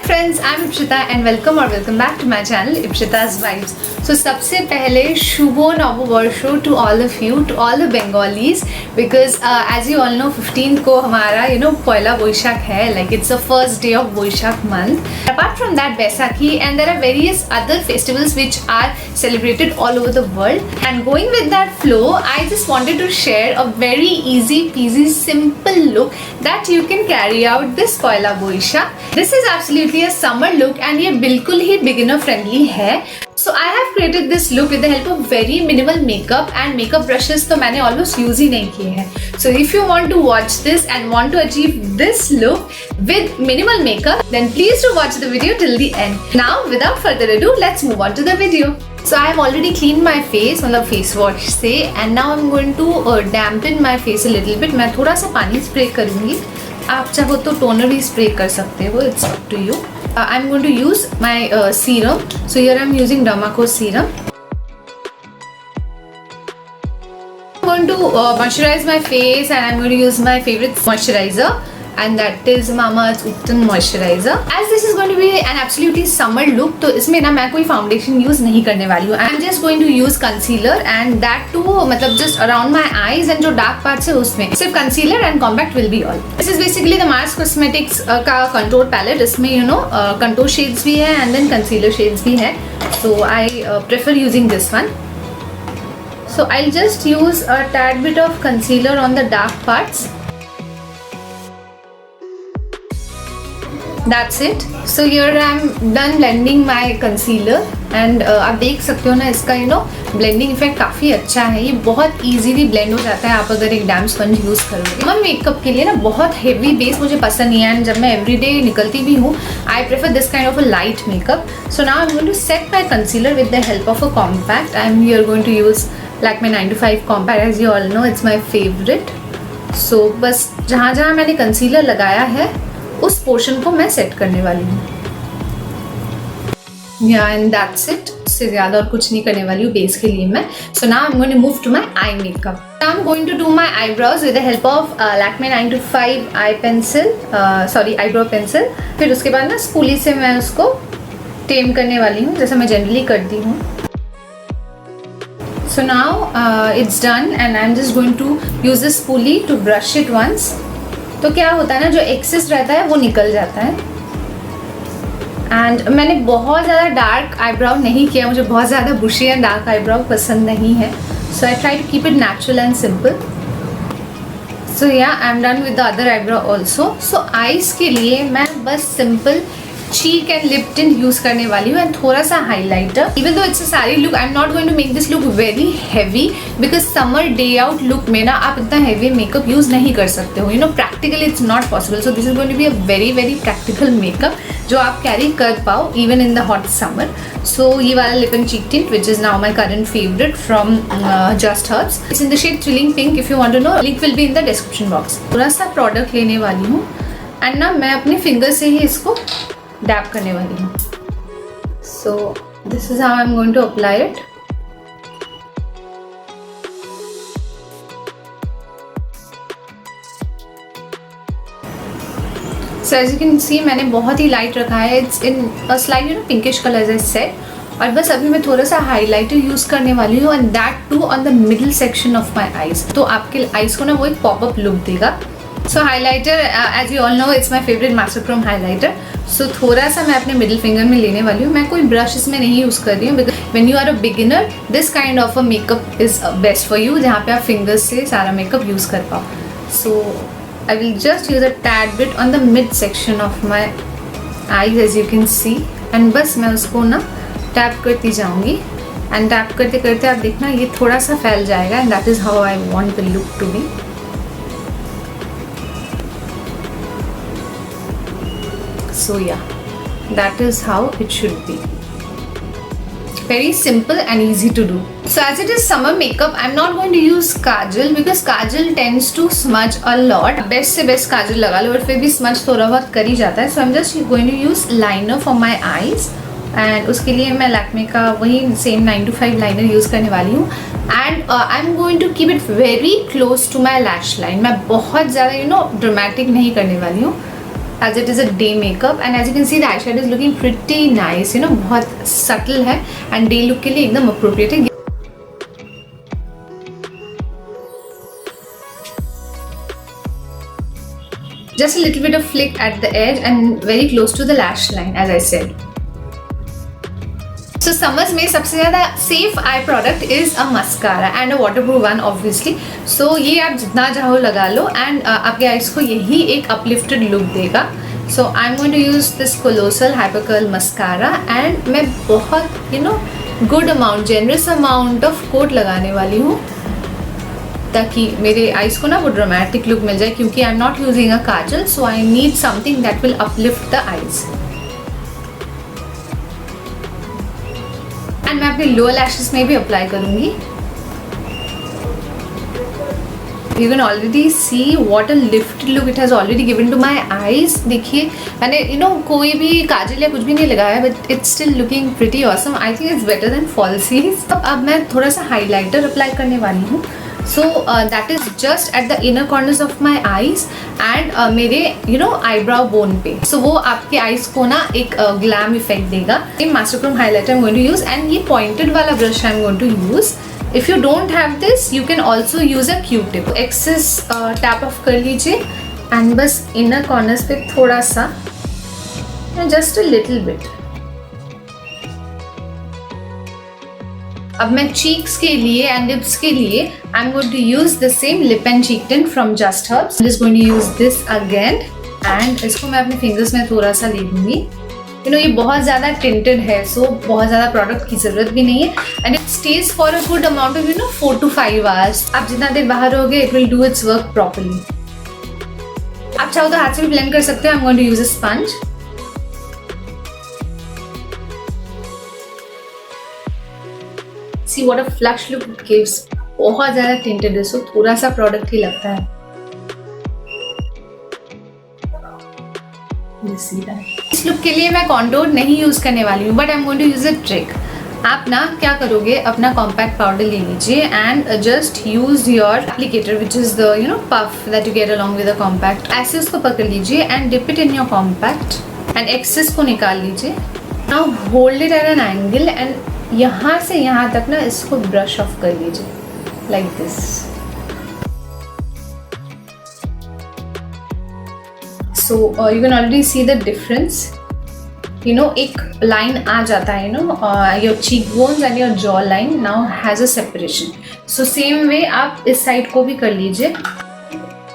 Friends, I am Ipshita and welcome back to my channel Ipshita's vibes. So सबसे पहले शुभो नववर्षो to all of you, to all the Bengalis, because as you all know 15 को हमारा पहला बोईशाख है, like it's the first day of Boishakh month. Apart from that Baisakhi and there are various other festivals which are celebrated all over the world, and going with that flow I just wanted to share a very easy peasy simple look that you can carry out this पहला Boishakh. This is absolutely a summer look and ये बिल्कुल ही beginner friendly है. So I have created this look with the help of very minimal makeup, and makeup brushes तो मैंने almost use ही नहीं किए हैं. So if you want to watch this and want to achieve this look with minimal makeup, then please do watch the video till the end. Now without further ado, let's move on to the video. So I have already cleaned my face, मतलब face wash से, and now I'm going to dampen my face a little bit. मैं थोड़ा सा पानी spray करूँगी. आप चाहो तो टोनर भी स्प्रे कर सकते हो, it's up to you. I'm going to use my serum. So here I'm using Dermaco serum. I'm going to moisturize my face, and I'm going to use my favorite moisturizer, and that is Mamaearth Ubtan moisturizer. As this is going to be an absolutely summer look, तो इसमें ना मैं कोई foundation use नहीं करने वाली हूँ. I'm just going to use concealer, and that too मतलब just around my eyes, and जो dark parts है उसमें सिर्फ concealer and compact will be all. This is basically the Mars Cosmetics का contour palette. इसमें contour shades भी है and then concealer shades भी है. So I prefer using this one. So I'll just use a tad bit of concealer on the dark parts. That's it. So here I'm done blending my concealer, and आप देख सकते हो ना इसका blending effect काफ़ी अच्छा है. ये बहुत easily blend हो जाता है आप अगर एक damp sponge यूज़ करोगे. मैं मेकअप के लिए ना बहुत heavy base मुझे पसंद नहीं है, and जब मैं everyday निकलती भी हूँ I prefer this kind of a light makeup. So now I'm going to set my concealer with the help of a compact. I'm here going to use Lakme 925 compact. As you all know, it's my favorite. So बस जहाँ जहाँ मैंने concealer लगाया है उस portion को मैं set करने वाली हूँ. And that's it. इससे ज़्यादा और कुछ नहीं करने वाली हूँ बेस के लिए मैं. So now I am going to move to my eye makeup. I am going to do my eyebrows with the help of Lakme 925 eye pencil, sorry eyebrow pencil. फिर उसके बाद ना स्पूली से मैं उसको टेम करने वाली हूँ जैसे मैं जनरली करती हूँ. So now it's done, and I am just going to use the spoolie to brush it once. तो क्या होता है ना, जो एक्सेस रहता है वो निकल जाता है. एंड मैंने बहुत ज़्यादा डार्क आईब्राउ नहीं किया, मुझे बहुत ज़्यादा बुशी एंड डार्क आईब्राउ पसंद नहीं है. So I try to keep it natural and simple. So yeah I am done with the other eyebrow also. So eyes के लिए मैं बस simple cheek and lip tint use करने वाली हूँ, एंड थोड़ा सा highlighter. Even though it's a summery look, I am not going to make this look very heavy, because summer day out look में ना आप इतना हैवी मेकअप यूज नहीं कर सकते हो. Practically it's not possible. So this is going to be a very very practical makeup जो आप कैरी कर पाओ even in the hot summer. So ये वाला lip and cheek tint which is now my current favourite from just herbs. It's in the shade thrilling pink. If you want to know, link will be in the description box. थोड़ा सा product लेने वाली हूँ, and ना मैं अपने finger से ही इसको डैप करने वाली हूँ. So this is how I am going to apply it. So as you can see मैंने बहुत ही लाइट रखा है. It's in a slight pinkish colour as I said. और बस अभी मैं थोड़ा सा हाइलाइटर यूज करने वाली हूँ, and that too on the middle section of my eyes. तो आपके आईज को ना वो एक पॉपअप लुक देगा. So highlighter, as you all know, it's my favourite Masterchrome highlighter. So थोड़ा सा मैं अपने मिडिल फिंगर में लेने वाली हूँ. मैं कोई ब्रश इसमें नहीं यूज़ कर रही हूँ, because when you are a beginner this kind of a makeup is best for you, जहाँ पे आप फिंगर्स से सारा मेकअप यूज़ कर पाओ. So I will just use a tad bit on the mid section of my eyes as you can see, and बस मैं उसको ना टैप करती जाऊँगी. एंड टैप करते करते आप देखना ये थोड़ा सा फैल जाएगा, and that is how I want the look to be. So yeah, that is how it should be. Very simple and easy to do. So as it is summer makeup, I'm not going to use kajal because kajal tends to smudge a lot. Best से best kajal लगा लो, और फिर भी smudge थोड़ा बहुत कर ही जाता है. So I'm just going to use liner for my eyes. And उसके लिए मैं लैक्मे का वही सेम 9 to 5 लाइनर यूज़ करने वाली हूँ. And I am going to keep it very close to my lash line. मैं बहुत ज़्यादा ड्रामेटिक नहीं करने वाली हूँ as it is a day makeup. And as you can see the eyeshadow is looking pretty nice, बहुत subtle है and day look के लिए एकदम appropriate है. Just a little bit of flick at the edge and very close to the lash line as I said. So summers में सबसे ज़्यादा safe eye product is a mascara and a waterproof one obviously. So ये आप जितना चाहो लगा लो and आपके eyes को यही एक uplifted look देगा. So I'm going to use this Colossal Hyper Curl mascara and मैं बहुत good amount, generous amount of coat लगाने वाली हूँ ताकि मेरे आईज को ना वो ड्रामेटिक लुक मिल जाए क्योंकि I am not using a kajal so I need something that will uplift the eyes. एंड मैं अपने लोअर लैशेस में भी अप्लाई करूंगी. You can already see what a lifted look it has already given to my eyes. देखिए मैंने कोई भी काजल या कुछ भी नहीं लगाया but it's still looking pretty awesome. I think it's better than fallacies. अब मैं थोड़ा सा हाईलाइटर अप्लाई करने वाली हूँ. So that is just at the inner corners of my eyes and मेरे eyebrow bone पे. So वो आपके eyes को ना एक glam effect देगा. ये Master Chrome highlighter I'm going to use and ये pointed वाला brush I'm going to use. If you don't have this, you can also use a Q-tip. Excess tap off कर लीजिए and बस inner corners पे थोड़ा सा and just a little bit. अब मैं cheeks के लिए and lips के लिए I'm going to use the same lip and cheek tint from Just Herbs. I'm just going to use this again and इसको मैं अपने fingers में थोड़ा सा ले लूँगी. ये बहुत ज़्यादा tinted है so बहुत ज़्यादा product की ज़रूरत भी नहीं है and it stays for a good amount of 4 to 5 hours. आप जितना देर बाहर रहोगे it will do its work properly. आप चाहो तो हाथ से भी blend कर सकते हो. I'm going to use a sponge. See what a flush look it gives. बहुत ज़्यादा tinted है so थोड़ा सा प्रोडक्ट ही लगता है. इस लुक के लिए मैं कॉन्टोर नहीं यूज़ करने वाली हूँ but I am going to use a trick. आप ना क्या करोगे अपना कॉम्पैक्ट पाउडर ले लीजिए and just use your applicator which is the puff that you get along with the compact. ऐसे उसको पकड़ लीजिए and dip it in your compact and excess को निकाल लीजिए. Now hold it at an angle and यहाँ से यहाँ तक ना इसको ब्रश ऑफ कर लीजिए like this. So you can already see the difference. एक line आ जाता है your cheekbones and your jaw line now has a separation. So same way आप इस side को भी कर लीजिए.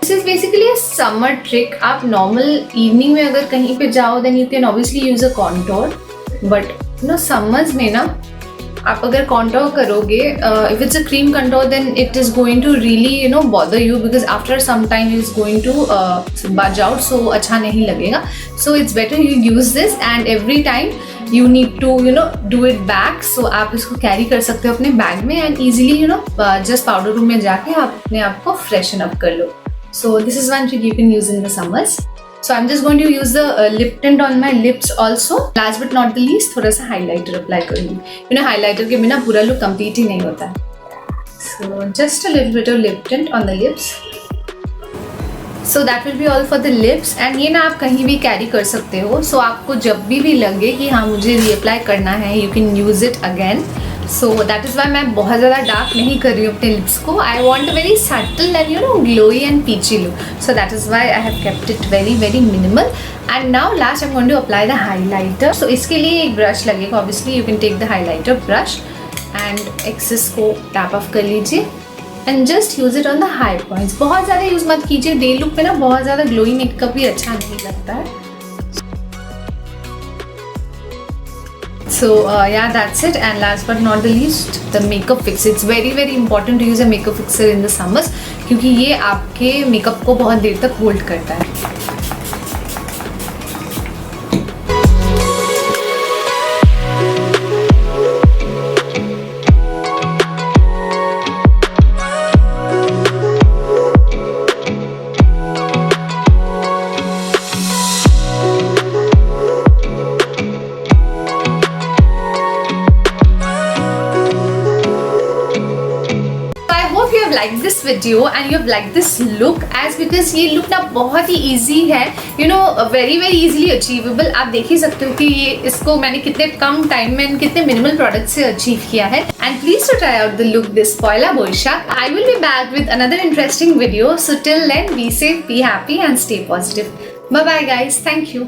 This is basically a summer trick. आप normal evening में अगर कहीं पे जाओ then you can obviously use a contour. But summers में ना आप अगर contour करोगे if it's a cream contour then it is going to really bother you because after some time it is going to budge out so अच्छा नहीं लगेगा. So it's better you use this and every time you need to do it back. So आप इसको carry कर सकते हो अपने bag में and easily just powder room में जाके आप अपने आप को freshen up कर लो. So this is one trick you can use in the summers. So I'm just going to use the lip tint on my lips also. Last but not the least, थोड़ा सा highlighter apply करूँगी. highlighter के बिना पूरा look complete ही नहीं होता है. So just a little bit of lip tint on the lips. So that will be all for the lips. And ये ना आप कहीं भी carry कर सकते हो. So आपको जब भी लगे कि हाँ मुझे reapply करना है, you can use it again. So that is why मैं बहुत ज़्यादा डार्क नहीं कर रही हूँ अपने लिप्स को. I want a very subtle and glowy and peachy look. So that is why I have kept it very very minimal. And now last I'm going to apply the highlighter. So इसके लिए एक brush लगेगा. Obviously you can take the highlighter brush and excess को tap off कर लीजिए and just use it on the high points. बहुत ज़्यादा use मत कीजिए. डे लुक में ना बहुत ज़्यादा ग्लोई मेकअप भी अच्छा नहीं लगता है. So yeah, that's it. And last but not the least, the makeup fixer. It's very very important to use a makeup fixer in the summers क्योंकि ये आपके मेकअप को बहुत देर तक होल्ड करता है. video and you have liked this look as because ये look ना बहुत ही easy है, you know, very easily achievable. आप देख ही सकते हो कि ये इसको मैंने कितने कम टाइम में कितने मिनिमल प्रोडक्ट से अचीव किया है. And please to try out the look this Poila Boishakh. I will be back with another interesting video. So till then, be safe, be happy and stay positive. Bye bye guys. Thank you.